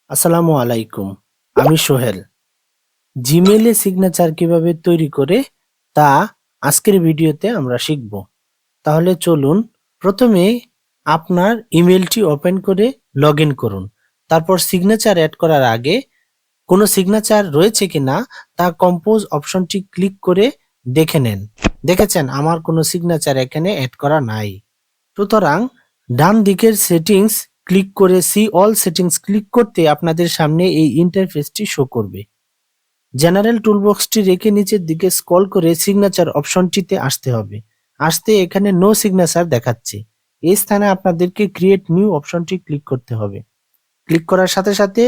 আসসালামু আলাইকুম। আমি সোহেল। জিমেইলে সিগনেচার কিভাবে তৈরি করে তা আজকের ভিডিওতে আমরা শিখব। তাহলে চলুন প্রথমে আপনার ইমেলটি ওপেন করে লগ ইন করুন। তারপর সিগনেচার অ্যাড করার আগে কোনো সিগনেচার রয়েছে কিনা তা কম্পোজ অপশনটি ক্লিক করে দেখে নেন। দেখেছেন আমার কোনো সিগনেচার এখানে অ্যাড করা নাই। সুতরাং ডান দিকের সেটিংস ক্লিক করে সি অল সেটিংস ক্লিক করতে আপনাদের সামনে এই ইন্টারফেসটি শো করবে। জেনারেল টুলবক্সটি রেখে নিচের দিকে স্ক্রল করে সিগনেচার অপশনটিতে আসতে হবে। আসতে এখানে নো সিগনেচার দেখাচ্ছে। এই স্থানে আপনাদেরকে ক্রিয়েট নিউ অপশনটি ক্লিক করতে হবে। ক্লিক করার সাথে সাথে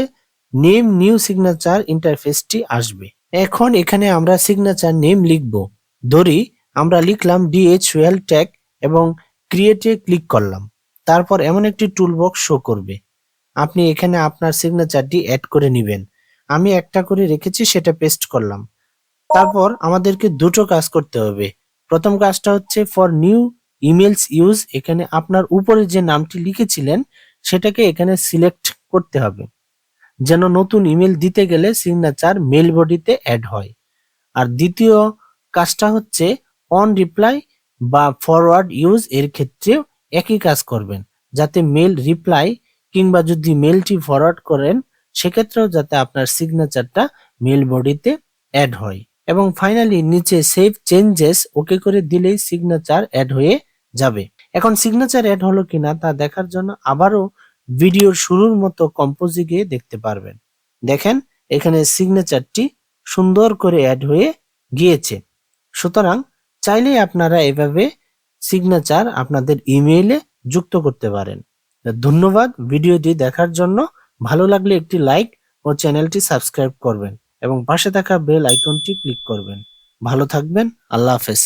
নেম নিউ সিগনেচার ইন্টারফেসটি আসবে। এখন এখানে আমরা সিগনেচার নেম লিখব। ধরি আমরা লিখলাম dhshoheltech এবং ক্রিয়েটে ক্লিক করলাম। তারপর এমন একটি টুলবক্স শো করবে। আপনি এখানে আপনার সিগনেচারটি অ্যাড করে নেবেন। আমি একটা করে রেখেছি, সেটা পেস্ট করলাম। তারপর আমাদেরকে দুটো কাজ করতে হবে। প্রথম কাজটা হচ্ছে ফর নিউ ইমেলস ইউজ, এখানে আপনার উপরে যে নামটি লিখেছিলেন সেটাকে এখানে সিলেক্ট করতে হবে, যেন নতুন ইমেল দিতে গেলে সিগনেচার মেল বডিতে অ্যাড হয়। আর দ্বিতীয় কাজটা হচ্ছে অন রিপ্লাই বা ফরওয়ার্ড ইউজ, এর ক্ষেত্রেও একই কাজ করবেন, যাতে মেল রিপ্লাই কিংবা যদি মেলটি ফরওয়ার্ড করেন সেক্ষেত্রেও যাতে আপনার সিগনেচারটা মেল বডিতে অ্যাড হয়। এবং ফাইনালি নিচে সেভ চেঞ্জেস ওকে করে দিলেই সিগনেচার অ্যাড হয়ে যাবে। এখন সিগনেচার অ্যাড হলো কিনা তা দেখার জন্য আবারও ভিডিওর শুরুর মতো কম্পোজে গিয়ে দেখতে পারবেন। দেখেন এখানে সিগনেচারটি সুন্দর করে অ্যাড হয়ে গিয়েছে। সুতরাং চাইলেই আপনারা এভাবে সিগনেচার আপনাদের ইমেইলে যুক্ত করতে পারেন। ধন্যবাদ ভিডিওটি দেখার জন্য। ভালো লাগলে একটি লাইক ও চ্যানেলটি সাবস্ক্রাইব করবেন এবং পাশে থাকা বেল আইকনটি ক্লিক করবেন। ভালো থাকবেন। আল্লাহ হাফেজ।